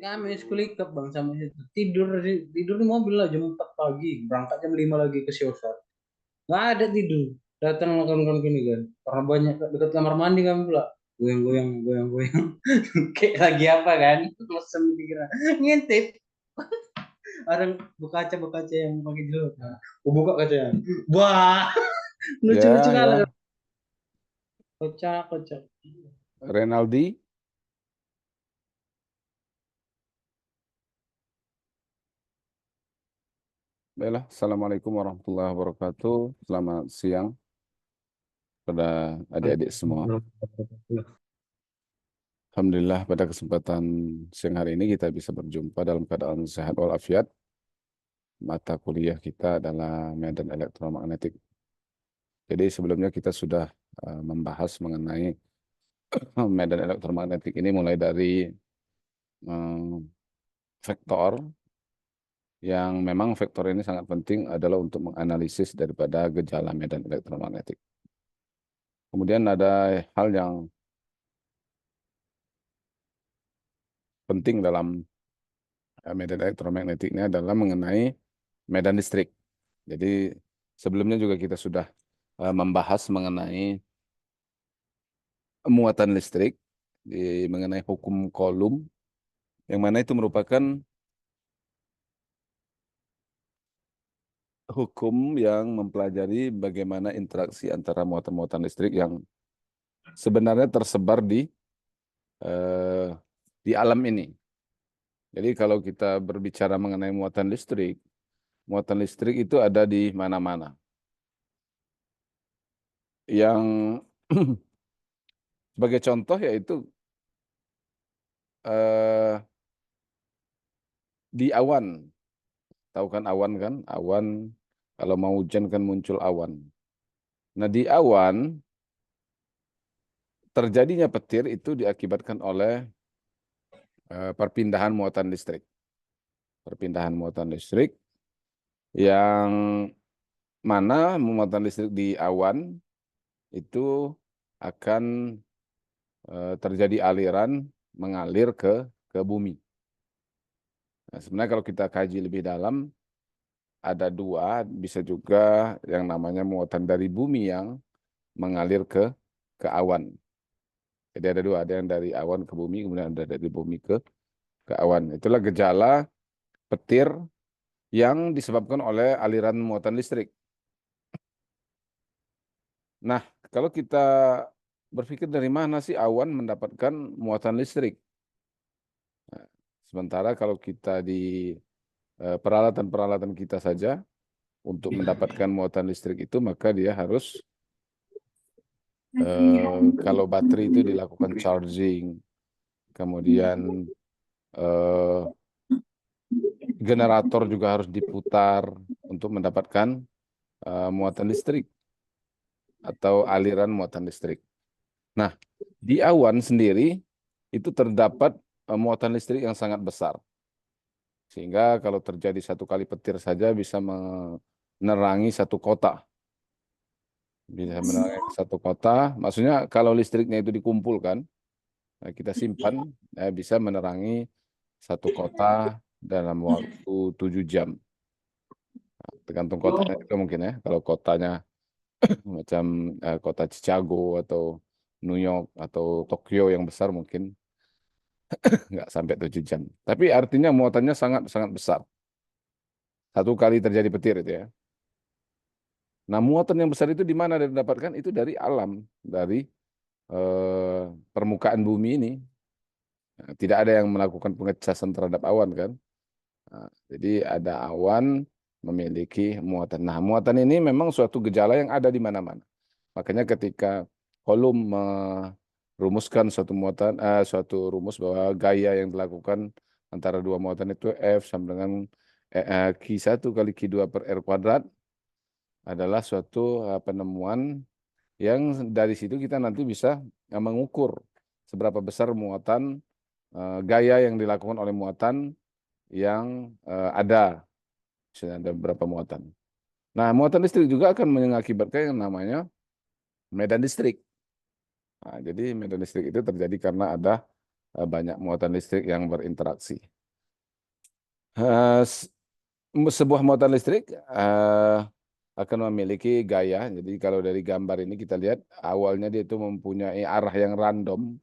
Kami sekolah ikut bang sama itu tidur di mobil lah jam 4 pagi berangkat jam 5 lagi ke Siosar. Nggak ada tidur. Datang kawan-kawan gini kan. Karena banyak dekat kamar mandi kami pula. Goyang-goyang, goyang-goyang. Kayak lagi apa kan? Mesen dikira. Ngintip. Orang buka kaca yang pakai jilbab. Nah, aku buka kacanya. Wah, lucu-lucu Ya, kali. ya. Kocak, kocak. Renaldi. Baiklah. Assalamualaikum warahmatullahi wabarakatuh. Selamat siang pada adik-adik semua. Alhamdulillah pada kesempatan siang hari ini kita bisa berjumpa dalam keadaan sehat walafiat. Mata kuliah kita adalah medan elektromagnetik. Jadi sebelumnya kita sudah membahas mengenai medan elektromagnetik ini mulai dari eh, vektor yang memang vektor ini sangat penting adalah untuk menganalisis daripada gejala medan elektromagnetik. Kemudian ada hal yang penting dalam medan elektromagnetik ini adalah mengenai medan listrik. Jadi sebelumnya juga kita sudah membahas mengenai muatan listrik, mengenai hukum Coulomb, yang mana itu merupakan hukum yang mempelajari bagaimana interaksi antara muatan-muatan listrik yang sebenarnya tersebar eh, di alam ini. Jadi kalau kita berbicara mengenai muatan listrik itu ada di mana-mana. Yang sebagai contoh yaitu eh, di awan. Tahu kan awan kan? Awan kalau mau hujan kan muncul awan. Nah, di awan terjadinya petir itu diakibatkan oleh perpindahan muatan listrik. Perpindahan muatan listrik yang mana muatan listrik di awan itu akan terjadi aliran mengalir ke bumi. Nah, sebenarnya kalau kita kaji lebih dalam, ada dua, bisa juga yang namanya muatan dari bumi yang mengalir ke awan. Jadi ada dua, ada yang dari awan ke bumi, kemudian ada dari bumi ke awan. Itulah gejala petir yang disebabkan oleh aliran muatan listrik. Nah, kalau kita berpikir dari mana sih awan mendapatkan muatan listrik? Nah, sementara kalau kita di peralatan-peralatan kita saja, untuk mendapatkan muatan listrik itu, maka dia harus, kalau baterai itu dilakukan charging, kemudian eh, generator juga harus diputar untuk mendapatkan muatan listrik atau aliran muatan listrik. Nah, di awan sendiri itu terdapat muatan listrik yang sangat besar. Sehingga kalau terjadi satu kali petir saja bisa menerangi satu kota. Bisa menerangi satu kota. Maksudnya kalau listriknya itu dikumpulkan, kita simpan, bisa menerangi satu kota dalam waktu 7 jam. Tergantung kotanya juga mungkin ya. Kalau kotanya macam kota Chicago atau New York atau Tokyo yang besar mungkin nggak sampai 7 jam. Tapi artinya muatannya sangat sangat besar. Satu kali terjadi petir itu ya. Nah, muatan yang besar itu di mana didapatkan? Itu dari alam, dari eh, permukaan bumi ini. Nah, tidak ada yang melakukan pengecasan terhadap awan kan. Nah, jadi ada awan memiliki muatan. Nah, muatan ini memang suatu gejala yang ada di mana-mana. Makanya ketika Kolom merumuskan suatu rumus bahwa gaya yang dilakukan antara dua muatan itu F sama dengan Q1 kali Q2 per R kuadrat adalah suatu penemuan yang dari situ kita nanti bisa mengukur seberapa besar muatan gaya yang dilakukan oleh muatan yang ada. Misalnya ada beberapa muatan. Nah, muatan listrik juga akan mengakibatkan yang namanya medan listrik. Nah, jadi medan listrik itu terjadi karena ada banyak muatan listrik yang berinteraksi. Eh, s- Sebuah muatan listrik akan memiliki gaya. Jadi kalau dari gambar ini kita lihat awalnya dia itu mempunyai arah yang random.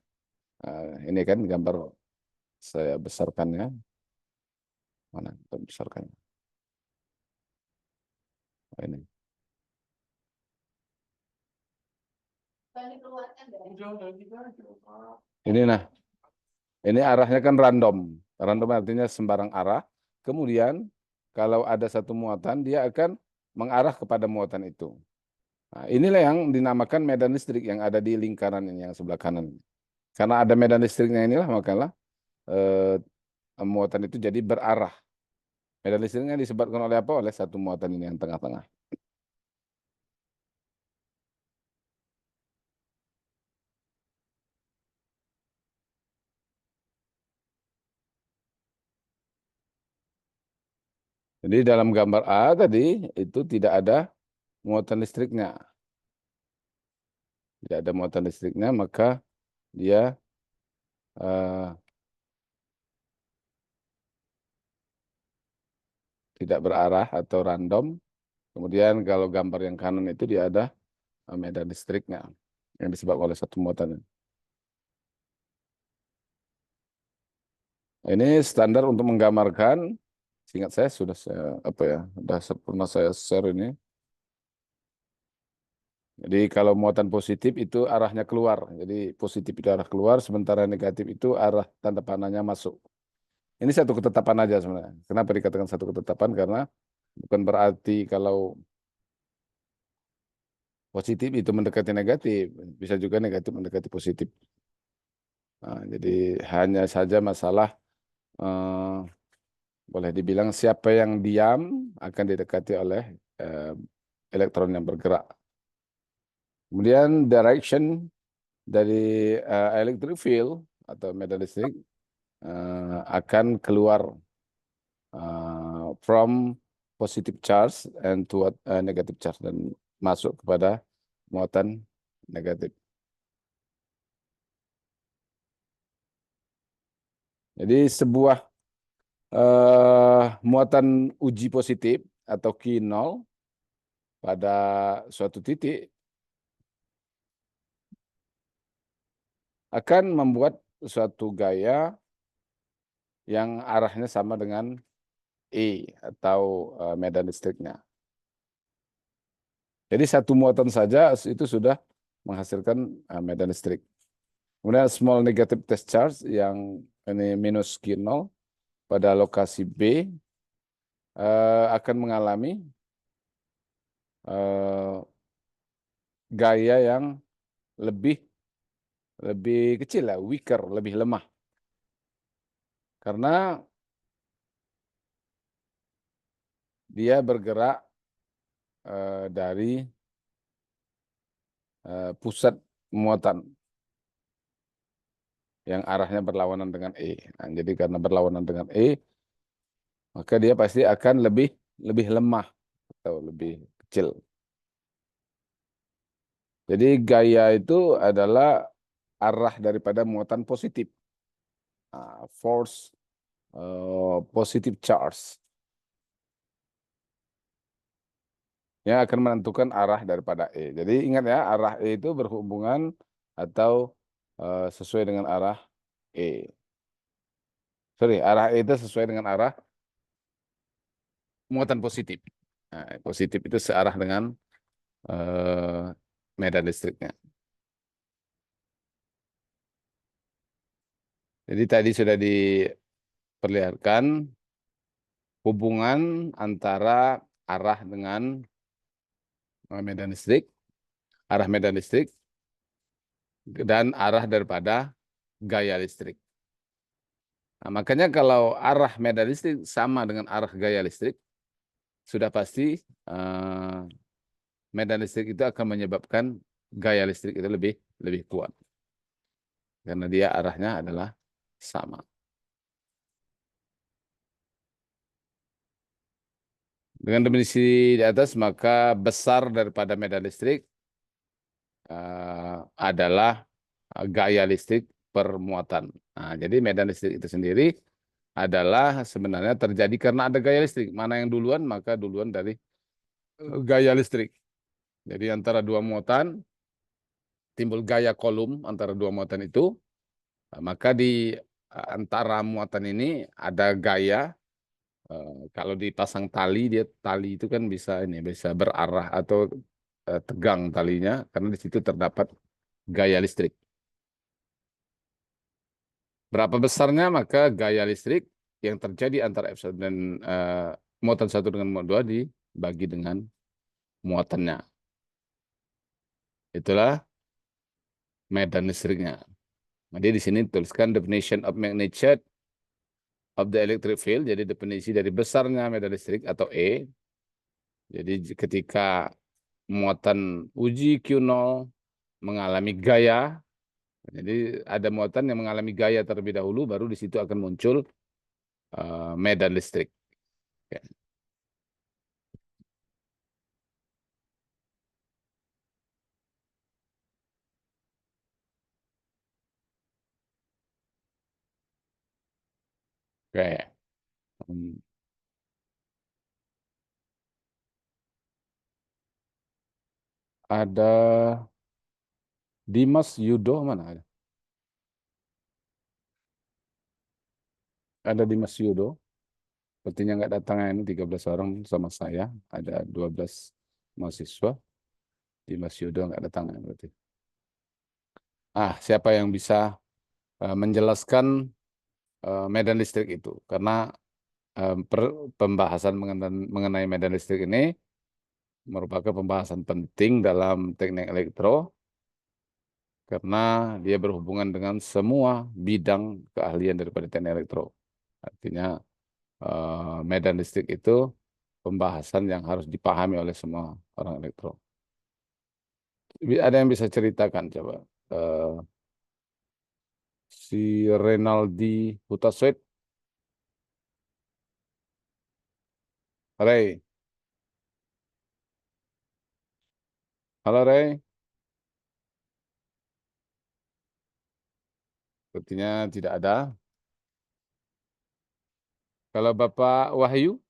Ini kan gambar saya besarkan ya. Mana kita besarkan? Ini. Ini nah, ini arahnya kan random. Random artinya sembarang arah. Kemudian kalau ada satu muatan dia akan mengarah kepada muatan itu. Nah, inilah yang dinamakan medan listrik yang ada di lingkaran ini yang sebelah kanan. Karena ada medan listriknya inilah makalah muatan itu jadi berarah. Medan listriknya disebabkan oleh apa? Oleh satu muatan ini yang tengah-tengah. Jadi dalam gambar A tadi itu tidak ada muatan listriknya. Tidak ada muatan listriknya, maka dia eh, tidak berarah atau random. Kemudian kalau gambar yang kanan itu dia ada medan listriknya yang disebabkan oleh satu muatan. Ini standar untuk menggambarkan. Seingat saya sudah saya apa ya, sudah pernah saya share ini. Jadi kalau muatan positif itu arahnya keluar. Jadi positif itu arah keluar, sementara negatif itu arah tanda panahnya masuk. Ini satu ketetapan aja sebenarnya. Kenapa dikatakan satu ketetapan? Karena bukan berarti kalau positif itu mendekati negatif, bisa juga negatif mendekati positif. Nah, jadi hanya saja masalah eh, boleh dibilang siapa yang diam akan didekati oleh eh, elektron yang bergerak. Kemudian direction dari electric field atau medan listrik akan keluar from positive charge and toward negative charge dan masuk kepada muatan negatif. Jadi sebuah muatan uji positif atau Q0 pada suatu titik akan membuat suatu gaya yang arahnya sama dengan E atau medan listriknya. Jadi satu muatan saja itu sudah menghasilkan medan listrik. Kemudian small negative test charge yang ini minus Q0 pada lokasi B akan mengalami eh, gaya yang lebih lebih kecil lah, weaker, lebih lemah. Karena dia bergerak dari pusat muatan yang arahnya berlawanan dengan E. Nah, jadi karena berlawanan dengan E, maka dia pasti akan lebih lebih lemah atau lebih kecil. Jadi gaya itu adalah arah daripada muatan positif. Force positive charge yang akan menentukan arah daripada E. Jadi ingat ya, arah E itu berhubungan atau sesuai dengan arah E. Sorry, arah E itu sesuai dengan arah muatan positif. Nah, positif itu searah dengan eh, medan listriknya. Jadi tadi sudah diperlihatkan hubungan antara arah dengan medan listrik, arah medan listrik, dan arah daripada gaya listrik. Nah, makanya kalau arah medan listrik sama dengan arah gaya listrik, sudah pasti eh, medan listrik itu akan menyebabkan gaya listrik itu lebih lebih kuat. Karena dia arahnya adalah sama. Dengan definisi di atas, maka besar daripada medan listrik adalah gaya listrik per muatan. Nah, jadi medan listrik itu sendiri adalah sebenarnya terjadi karena ada gaya listrik. Mana yang duluan, maka duluan dari gaya listrik. Jadi antara dua muatan timbul gaya kolom antara dua muatan itu, maka di antara muatan ini ada gaya. Kalau dipasang tali, dia tali itu kan bisa berarah atau tegang talinya karena di situ terdapat gaya listrik. Berapa besarnya maka gaya listrik yang terjadi antara F1 dan muatan satu dengan muatan dua dibagi dengan muatannya. Itulah medan listriknya. Jadi di sini tuliskan definition of magnitude of the electric field. Jadi definisi dari besarnya medan listrik atau E. Jadi ketika muatan uji Q0 mengalami gaya, jadi ada muatan yang mengalami gaya terlebih dahulu, baru di situ akan muncul medan listrik. Oke. Oke. Hmm. Ada Dimas Yudo mana ada? Ada Dimas Yudo. Sepertinya nggak datang ini 13 orang sama saya. Ada 12 mahasiswa. Dimas Yudo nggak datang berarti. Siapa yang bisa menjelaskan medan listrik itu? Karena pembahasan mengenai medan listrik ini merupakan pembahasan penting dalam teknik elektro karena dia berhubungan dengan semua bidang keahlian daripada teknik elektro. Artinya medan listrik itu pembahasan yang harus dipahami oleh semua orang elektro. Ada yang bisa ceritakan coba? Si Renaldi Hutaswet, Ray, halo Ray, sepertinya tidak ada. Kalau Bapak Wahyu,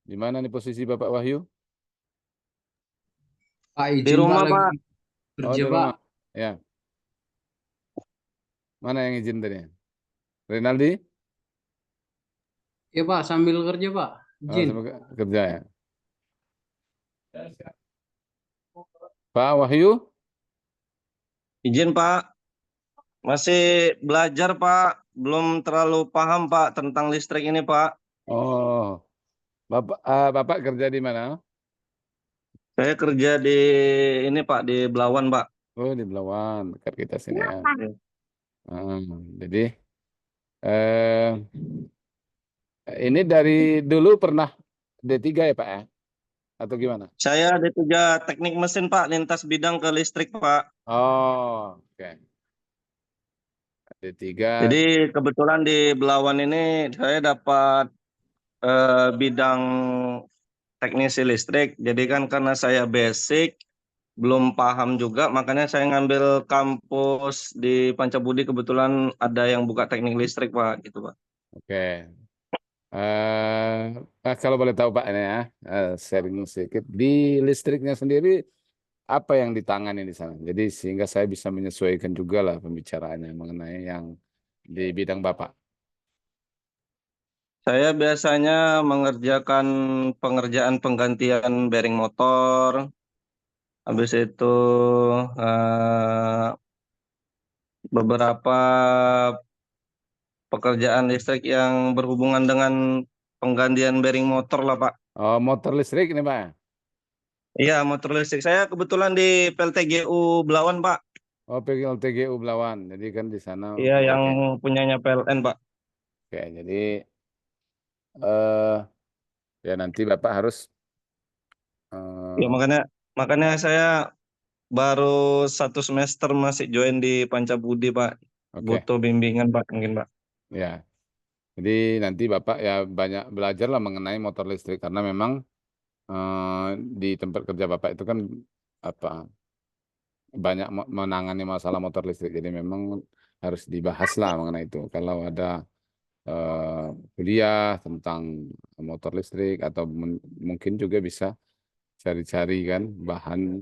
di mana nih posisi Bapak Wahyu? Pak Di izin Pak rumah, lagi Pak. Oh, kerja di Pak. rumah. Ya, mana yang izin tadi? Renaldi? Ya Pak sambil kerja Pak. Oh, Izin. sama kerja ya. Pak Wahyu? Izin, Pak. Masih belajar, Pak. Belum terlalu paham, Pak, tentang listrik ini, Pak. Oh, Bapak kerja di mana? Saya kerja di ini, Pak, di Belawan, Pak. Oh, di Belawan, dekat kita sini ya. Iya. Jadi eh, ini dari dulu pernah D3 ya Pak ya? Atau gimana? Saya D3 teknik mesin, Pak, lintas bidang ke listrik, Pak. Oh, oke. D3. Jadi kebetulan di Belawan ini saya dapat bidang teknisi listrik. Jadi kan karena saya basic, belum paham juga, makanya saya ngambil kampus di Pancabudi, kebetulan ada yang buka teknik listrik, Pak, gitu, Pak. Oke. Kalau boleh tahu Pak ini ya, sharing sedikit di listriknya sendiri apa yang ditangani di sana. Jadi sehingga saya bisa menyesuaikan juga lah pembicaraannya mengenai yang di bidang Bapak. Saya biasanya mengerjakan pengerjaan penggantian bearing motor, habis itu eh, beberapa pekerjaan listrik yang berhubungan dengan penggantian bearing motor lah, Pak. Oh, motor listrik ini Pak. Iya, motor listrik. Saya kebetulan di PLTGU Belawan, Pak. Oh, PLTGU Belawan. Jadi kan di sana Iya, yang oke. punyanya PLN, Pak. Oke, jadi eh ya nanti Bapak harus Ya, eh, makanya makanya saya baru 1 semester masih join di Pancabudi, Pak. oke. Butuh bimbingan, Pak, mungkin, Pak. Ya. Jadi nanti Bapak ya banyak belajar lah mengenai motor listrik karena memang di tempat kerja Bapak itu kan apa banyak menangani masalah motor listrik. Jadi memang harus dibahas lah mengenai itu. Kalau ada kuliah tentang motor listrik atau mungkin juga bisa cari-cari kan bahan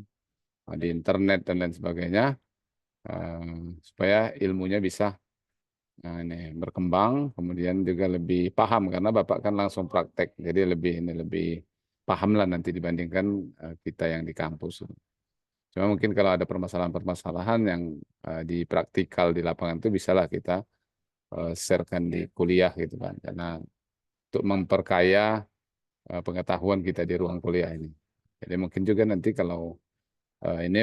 di internet dan lain sebagainya supaya ilmunya bisa ini berkembang, kemudian juga lebih paham karena Bapak kan langsung praktek, jadi lebih paham lah nanti dibandingkan kita yang di kampus. Cuma mungkin kalau ada permasalahan-permasalahan yang di praktikal di lapangan itu bisalah kita sharekan di kuliah gitu kan, karena untuk memperkaya pengetahuan kita di ruang kuliah ini. Jadi mungkin juga nanti kalau ini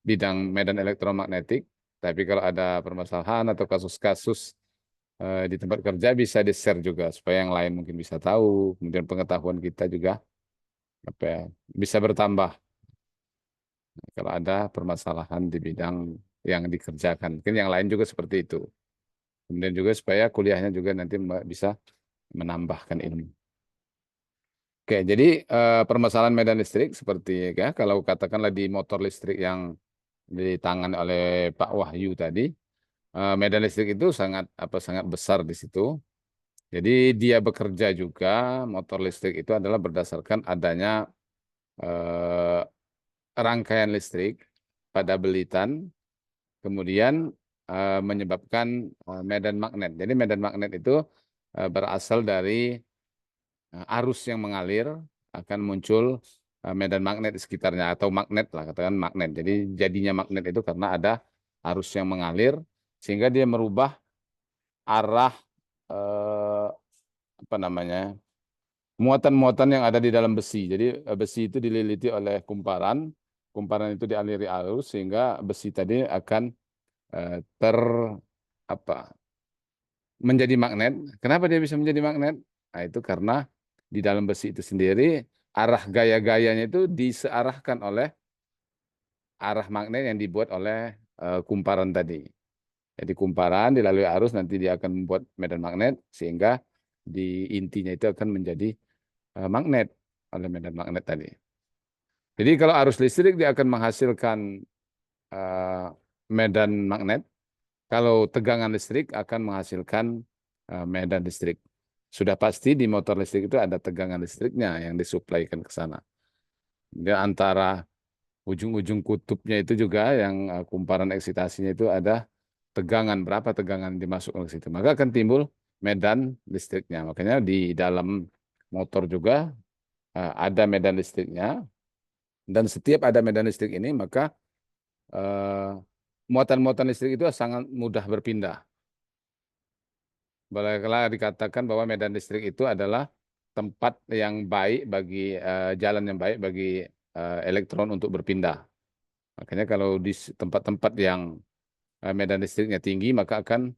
bidang medan elektromagnetik, tapi kalau ada permasalahan atau kasus-kasus di tempat kerja bisa di-share juga supaya yang lain mungkin bisa tahu, kemudian pengetahuan kita juga apa ya, bisa bertambah kalau ada permasalahan di bidang yang dikerjakan. Mungkin yang lain juga seperti itu. Kemudian juga supaya kuliahnya juga nanti bisa menambahkan ilmu. Oke, jadi permasalahan medan listrik seperti ya kalau katakanlah di motor listrik yang ditangani oleh Pak Wahyu tadi, medan listrik itu sangat besar di situ. Jadi dia bekerja juga motor listrik itu adalah berdasarkan adanya rangkaian listrik pada belitan, kemudian menyebabkan medan magnet. Jadi medan magnet itu berasal dari arus yang mengalir akan muncul medan magnet di sekitarnya atau magnet lah katakan magnet. Jadi jadinya magnet itu karena ada arus yang mengalir sehingga dia merubah arah apa namanya muatan-muatan yang ada di dalam besi. Jadi besi itu dililiti oleh kumparan, kumparan itu dialiri arus sehingga besi tadi akan ter apa menjadi magnet. Kenapa dia bisa menjadi magnet? Nah, itu karena di dalam besi itu sendiri arah gaya-gayanya itu disearahkan oleh arah magnet yang dibuat oleh kumparan tadi. Jadi kumparan dilalui arus nanti dia akan membuat medan magnet sehingga di intinya itu akan menjadi magnet oleh medan magnet tadi. Jadi kalau arus listrik dia akan menghasilkan medan magnet. Kalau tegangan listrik akan menghasilkan medan listrik. Sudah pasti di motor listrik itu ada tegangan listriknya yang disuplaikan ke sana. Dan antara ujung-ujung kutubnya itu juga yang kumparan eksitasinya itu ada tegangan, berapa tegangan dimasukkan ke situ. Maka akan timbul medan listriknya. Makanya di dalam motor juga ada medan listriknya. Dan setiap ada medan listrik ini, maka muatan-muatan listrik itu sangat mudah berpindah. Bolehlah dikatakan bahwa medan listrik itu adalah tempat yang baik bagi jalan yang baik bagi elektron untuk berpindah. Makanya kalau di tempat-tempat yang medan listriknya tinggi, maka akan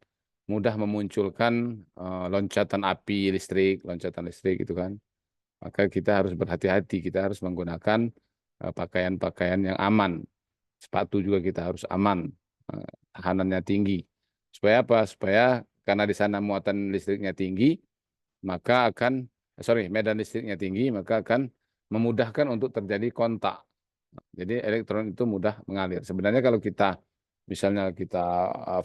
mudah memunculkan loncatan api listrik, loncatan listrik gitu kan. Maka kita harus berhati-hati, kita harus menggunakan pakaian-pakaian yang aman. Sepatu juga kita harus aman, tahanannya tinggi. Supaya apa? Supaya karena di sana muatan listriknya tinggi, maka akan, medan listriknya tinggi, maka akan memudahkan untuk terjadi kontak. Jadi elektron itu mudah mengalir. Sebenarnya kalau kita, misalnya kita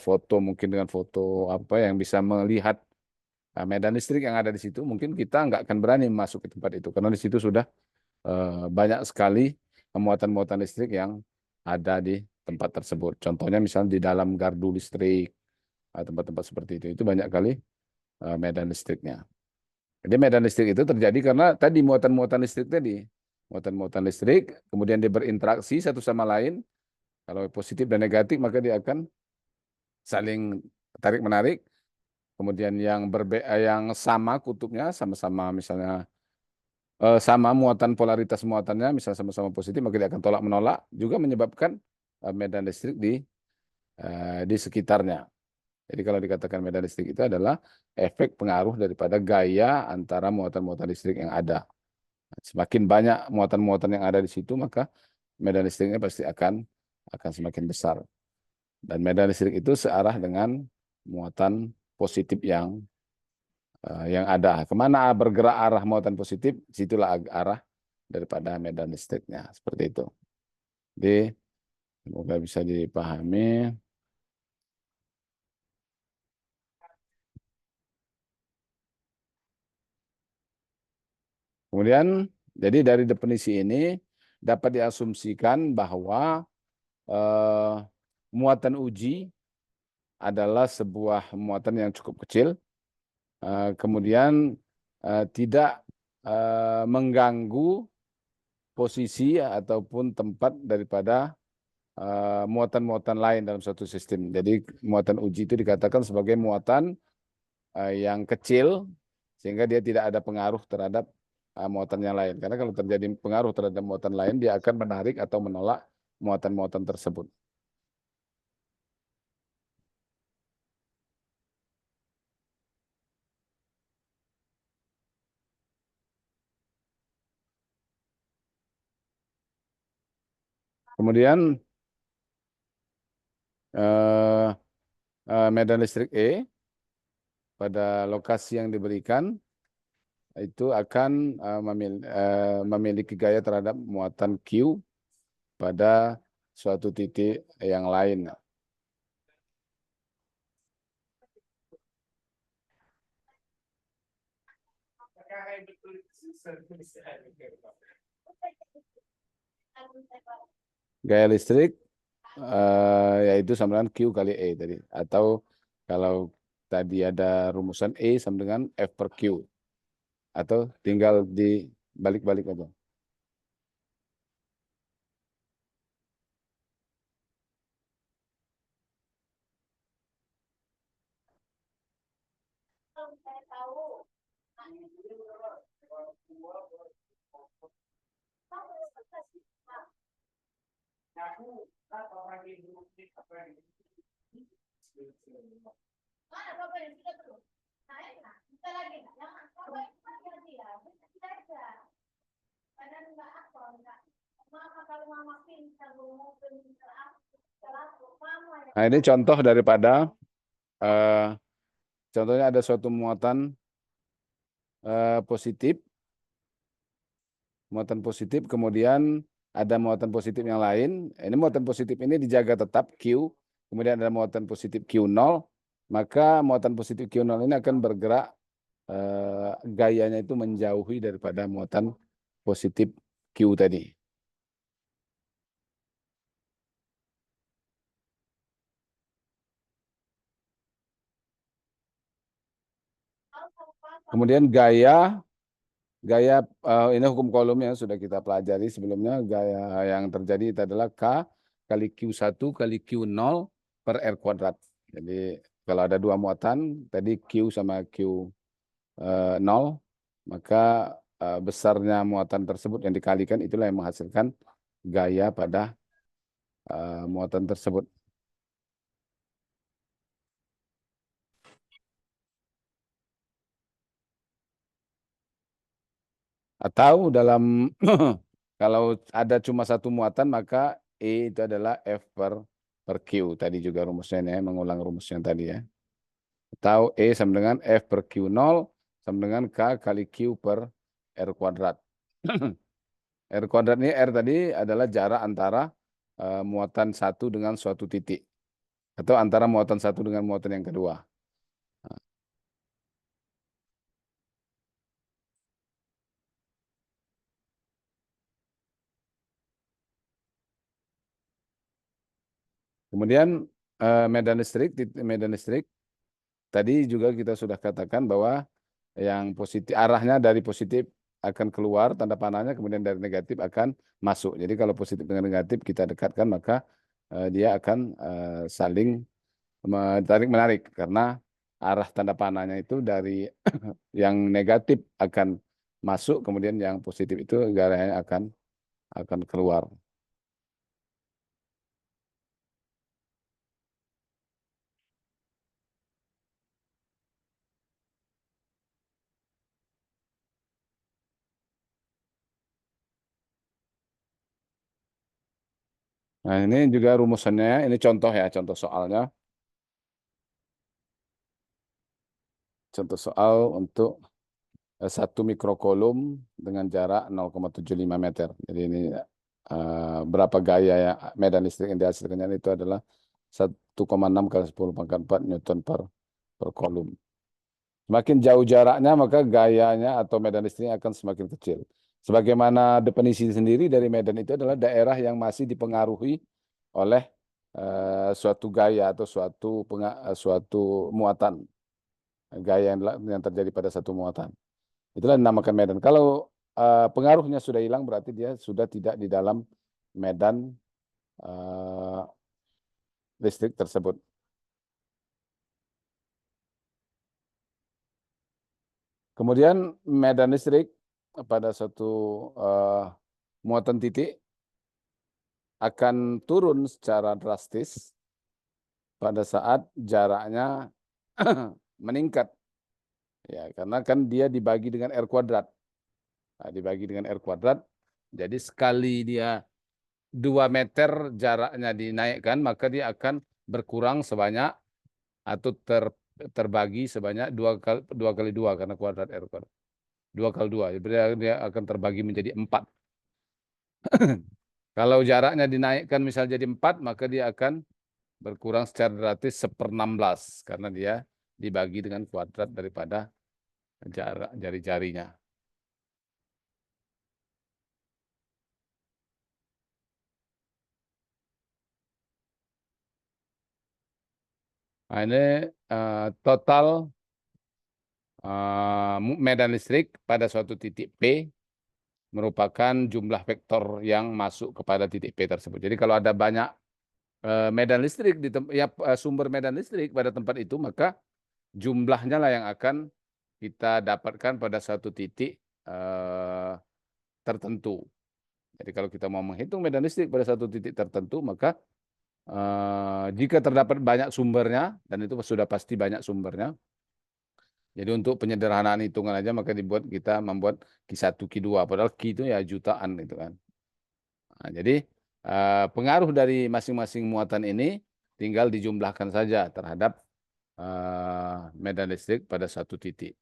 foto mungkin dengan foto apa yang bisa melihat medan listrik yang ada di situ, mungkin kita nggak akan berani masuk ke tempat itu karena di situ sudah banyak sekali muatan-muatan listrik yang ada di tempat tersebut. Contohnya misalnya di dalam gardu listrik, tempat-tempat seperti itu banyak kali medan listriknya. Jadi medan listrik itu terjadi karena tadi muatan-muatan listrik tadi. Muatan-muatan listrik, kemudian dia berinteraksi satu sama lain. Kalau positif dan negatif, maka dia akan saling tarik-menarik. Kemudian yang sama kutubnya, sama-sama misalnya sama muatan polaritas muatannya, misalnya sama-sama positif, maka dia akan tolak-menolak, juga menyebabkan medan listrik di sekitarnya. Jadi kalau dikatakan medan listrik itu adalah efek pengaruh daripada gaya antara muatan-muatan listrik yang ada. Semakin banyak muatan-muatan yang ada di situ, maka medan listriknya pasti akan semakin besar. Dan medan listrik itu searah dengan muatan positif yang ada. Kemana bergerak arah muatan positif, situlah arah daripada medan listriknya. Seperti itu. Jadi, semoga bisa dipahami. Kemudian, jadi dari definisi ini dapat diasumsikan bahwa muatan uji adalah sebuah muatan yang cukup kecil, kemudian tidak mengganggu posisi ataupun tempat daripada muatan-muatan lain dalam suatu sistem. Jadi muatan uji itu dikatakan sebagai muatan yang kecil sehingga dia tidak ada pengaruh terhadap muatan yang lain. Karena kalau terjadi pengaruh terhadap muatan lain, dia akan menarik atau menolak muatan-muatan tersebut. Kemudian medan listrik E pada lokasi yang diberikan itu akan memiliki gaya terhadap muatan Q pada suatu titik yang lain. Gaya listrik yaitu sama dengan Q kali E tadi. Atau kalau tadi ada rumusan E sama dengan F per Q. Atau tinggal dibalik-balik aja. Nah, ini contoh daripada contohnya ada suatu muatan positif, kemudian ada muatan positif yang lain. Ini muatan positif ini dijaga tetap Q, kemudian ada muatan positif Q0, maka muatan positif Q0 ini akan bergerak gayanya itu menjauhi daripada muatan positif Q tadi. Kemudian gaya ini hukum Coulomb yang sudah kita pelajari sebelumnya. Gaya yang terjadi itu adalah K kali Q1 kali Q0 per R kuadrat. Jadi kalau ada dua muatan, tadi Q sama Q0, maka besarnya muatan tersebut yang dikalikan itulah yang menghasilkan gaya pada muatan tersebut. Atau dalam kalau ada cuma satu muatan maka E itu adalah F per Q. Tadi juga rumusnya ini ya, mengulang rumusnya tadi ya. Atau E sama dengan F per Q0 sama dengan K kali Q per R kuadrat. R kuadrat ini R tadi adalah jarak antara muatan satu dengan suatu titik. Atau antara muatan satu dengan muatan yang kedua. Kemudian medan listrik tadi juga kita sudah katakan bahwa yang positif arahnya dari positif akan keluar tanda panahnya, kemudian dari negatif akan masuk. Jadi kalau positif dengan negatif kita dekatkan maka dia akan saling tarik menarik karena arah tanda panahnya itu dari yang negatif akan masuk, kemudian yang positif itu arahnya akan keluar. Nah, ini juga rumusannya, ini contoh ya, contoh soalnya. Contoh soal untuk 1 mikrokulum dengan jarak 0,75 meter. Jadi ini berapa gaya ya medan listrik yang dihasilkannya itu adalah 1,6 kali 10 pangkat 4 Newton per kolom. Semakin jauh jaraknya, maka gayanya atau medan listriknya akan semakin kecil. Sebagaimana definisi sendiri dari medan itu adalah daerah yang masih dipengaruhi oleh suatu gaya atau suatu muatan. Gaya yang terjadi pada satu muatan. Itulah dinamakan medan. Kalau pengaruhnya sudah hilang, berarti dia sudah tidak di dalam medan listrik tersebut. Kemudian medan listrik pada suatu muatan titik akan turun secara drastis pada saat jaraknya meningkat. Ya, karena kan dia dibagi dengan R kuadrat. Nah, dibagi dengan R kuadrat, jadi sekali dia 2 meter jaraknya dinaikkan, maka dia akan berkurang sebanyak atau terbagi sebanyak 2 kali 2 karena kuadrat R kuadrat. 2 kali 2, jadi dia akan terbagi menjadi 4. Kalau jaraknya dinaikkan misal jadi 4, maka dia akan berkurang secara drastis 1/16 karena dia dibagi dengan kuadrat daripada jarak jari-jarinya. Nah, ini total medan listrik pada suatu titik P merupakan jumlah vektor yang masuk kepada titik P tersebut. Jadi kalau ada banyak medan listrik sumber medan listrik pada tempat itu, maka jumlahnya lah yang akan kita dapatkan pada suatu titik tertentu. Jadi kalau kita mau menghitung medan listrik pada satu titik tertentu, maka jika terdapat banyak sumbernya, dan itu sudah pasti banyak sumbernya, jadi untuk penyederhanaan hitungan aja, maka kita membuat Q1, Q2, padahal Q itu ya jutaan gitu kan. Nah, jadi pengaruh dari masing-masing muatan ini tinggal dijumlahkan saja terhadap medan listrik pada satu titik.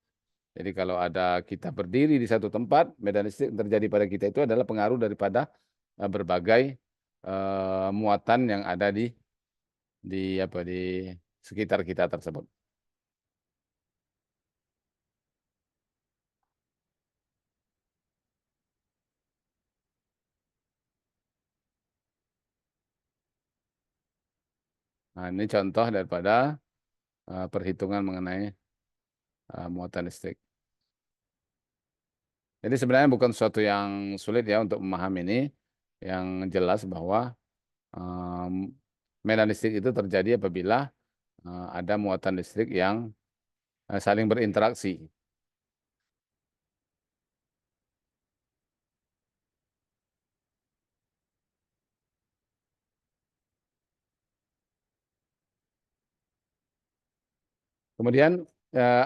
Jadi kalau kita berdiri di satu tempat, medan listrik yang terjadi pada kita itu adalah pengaruh daripada berbagai muatan yang ada di sekitar kita tersebut. Nah, ini contoh daripada perhitungan mengenai muatan listrik. Jadi sebenarnya bukan sesuatu yang sulit ya untuk memahami ini. Yang jelas bahwa medan listrik itu terjadi apabila ada muatan listrik yang saling berinteraksi. Kemudian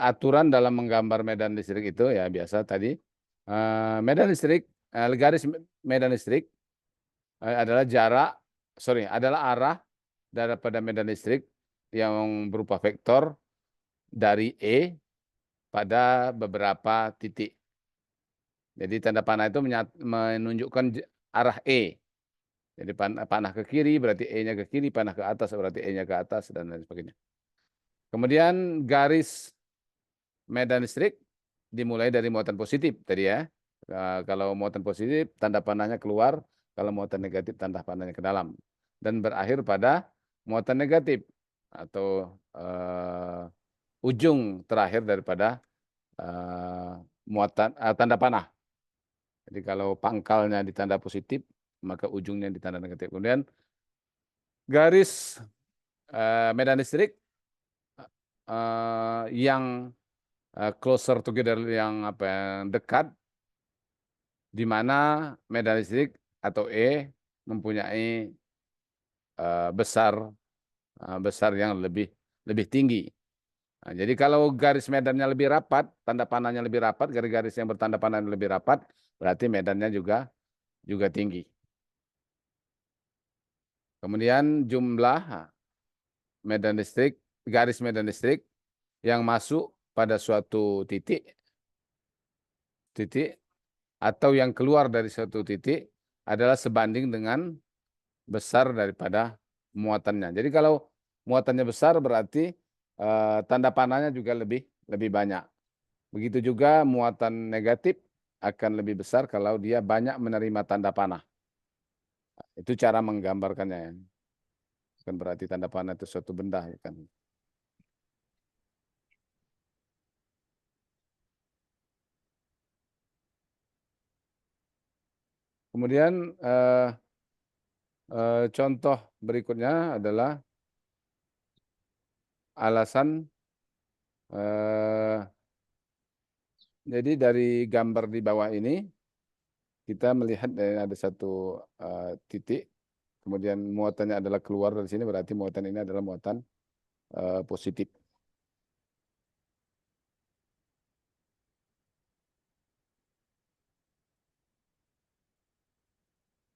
aturan dalam menggambar medan listrik itu ya biasa tadi medan listrik, garis medan listrik adalah adalah arah daripada medan listrik yang berupa vektor dari E pada beberapa titik. Jadi tanda panah itu menunjukkan arah E. Jadi panah ke kiri berarti E-nya ke kiri, panah ke atas berarti E-nya ke atas, dan lain sebagainya. Kemudian garis medan listrik dimulai dari muatan positif tadi ya. Kalau muatan positif tanda panahnya keluar, kalau muatan negatif tanda panahnya ke dalam. Dan berakhir pada muatan negatif atau ujung terakhir daripada muatan tanda panah. Jadi kalau pangkalnya di tanda positif, maka ujungnya di tanda negatif. Kemudian garis medan listrik yang closer together, yang dekat, di mana medan listrik atau E mempunyai besar yang lebih tinggi. Nah, jadi kalau garis medannya lebih rapat, tanda panahnya lebih rapat, garis-garis yang bertanda panah lebih rapat, berarti medannya juga tinggi. Kemudian jumlah garis medan listrik yang masuk pada suatu titik atau yang keluar dari suatu titik adalah sebanding dengan besar daripada muatannya. Jadi kalau muatannya besar berarti tanda panahnya juga lebih banyak. Begitu juga muatan negatif akan lebih besar kalau dia banyak menerima tanda panah. Itu cara menggambarkannya ya. Bukan berarti tanda panah itu suatu benda ya kan. Kemudian contoh berikutnya adalah alasan jadi dari gambar di bawah ini kita melihat ada satu titik, kemudian muatannya adalah keluar dari sini, berarti muatan ini adalah muatan positif.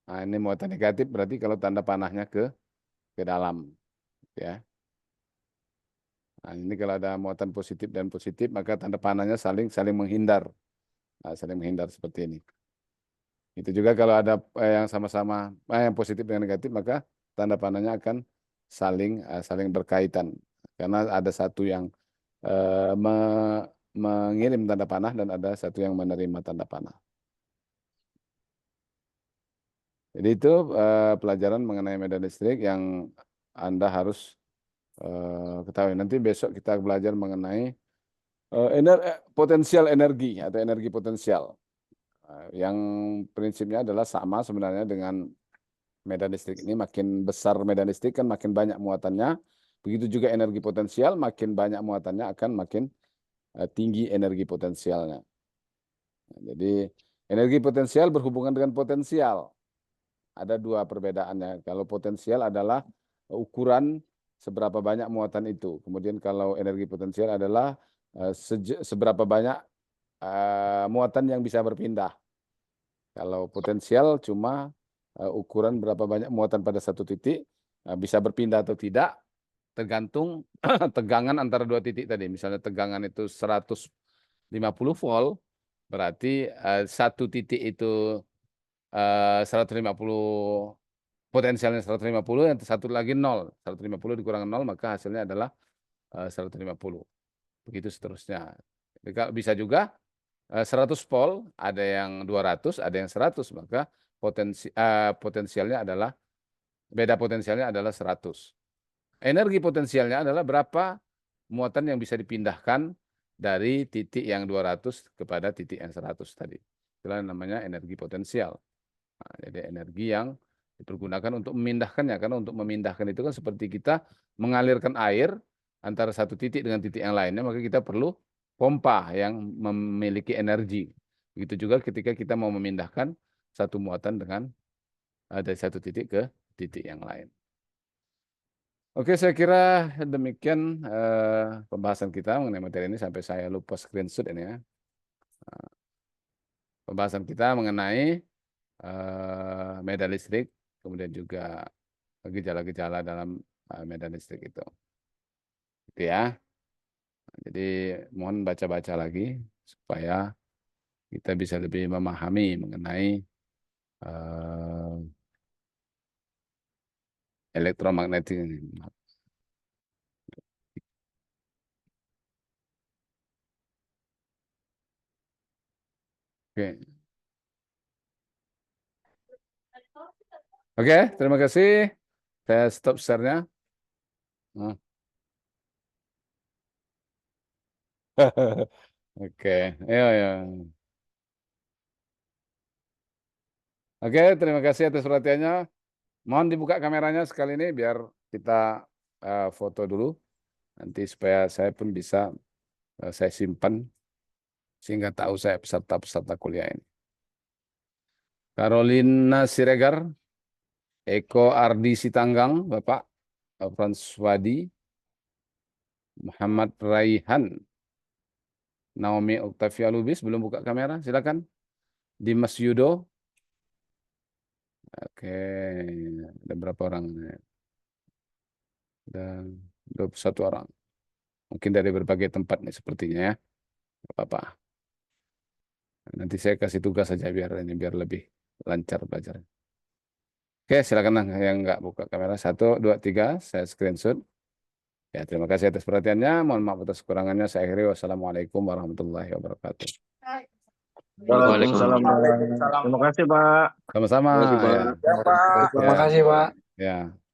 Nah, ini muatan negatif berarti kalau tanda panahnya ke dalam, ya. Nah, ini kalau ada muatan positif dan positif, maka tanda panahnya saling menghindar. Nah, saling menghindar seperti ini. Itu juga kalau ada yang sama-sama yang positif dengan negatif, maka tanda panahnya akan saling berkaitan. Karena ada satu yang mengirim tanda panah dan ada satu yang menerima tanda panah. Jadi itu pelajaran mengenai medan listrik yang Anda harus ketahui. Nanti besok kita belajar mengenai potensial energi atau energi potensial. Yang prinsipnya adalah sama sebenarnya dengan medan listrik ini. Makin besar medan listrik kan makin banyak muatannya. Begitu juga energi potensial, makin banyak muatannya akan makin tinggi energi potensialnya. Jadi energi potensial berhubungan dengan potensial. Ada dua perbedaannya. Kalau potensial adalah ukuran seberapa banyak muatan itu. Kemudian kalau energi potensial adalah seberapa banyak muatan yang bisa berpindah. Kalau potensial cuma ukuran berapa banyak muatan pada satu titik, bisa berpindah atau tidak, tergantung tegangan antara dua titik tadi. Misalnya tegangan itu 150 volt, berarti satu titik itu 150, potensialnya 150, yang satu lagi 0. 150 dikurang 0, maka hasilnya adalah 150. Begitu seterusnya. Jadi, bisa juga 100 volt, ada yang 200, ada yang 100, maka potensialnya adalah, beda potensialnya adalah 100. Energi potensialnya adalah berapa muatan yang bisa dipindahkan dari titik yang 200 kepada titik yang 100 tadi. Itulah namanya energi potensial. Nah, jadi energi yang dipergunakan untuk memindahkannya. Karena untuk memindahkan itu kan seperti kita mengalirkan air antara satu titik dengan titik yang lainnya, maka kita perlu pompa yang memiliki energi. Begitu juga ketika kita mau memindahkan satu muatan dari satu titik ke titik yang lain. Oke, saya kira demikian pembahasan kita mengenai materi ini, sampai saya lupa screenshot ini ya. Pembahasan kita mengenai medan listrik, kemudian juga gejala-gejala dalam medan listrik itu. Gitu ya. Jadi mohon baca-baca lagi supaya kita bisa lebih memahami mengenai elektromagnetik ini. Oke. Oke, terima kasih. Saya stop share-nya. Oke, ya. Oke, terima kasih atas perhatiannya. Mohon dibuka kameranya sekali ini biar kita foto dulu. Nanti supaya saya pun bisa saya simpan sehingga tahu saya peserta-peserta kuliah ini. Carolina Siregar, Eko Ardi Sitanggang, Bapak Franswadi, Muhammad Raihan, Naomi Octavia Lubis, belum buka kamera, silakan. Dimas Yudo. Oke, ada berapa orang? Ada 21 orang. Mungkin dari berbagai tempat nih sepertinya ya. Bapak. Nanti saya kasih tugas saja biar lebih lancar belajar. Oke, silakan yang nggak buka kamera. 1, 2, 3, saya screenshot. Ya, terima kasih atas perhatiannya. Mohon maaf atas kekurangannya. Saya akhiri. Wassalamualaikum warahmatullahi wabarakatuh. Waalaikumsalam. Terima kasih, Pak. Sama-sama. Terima kasih, Pak. Ya. Terima kasih, Pak. Ya.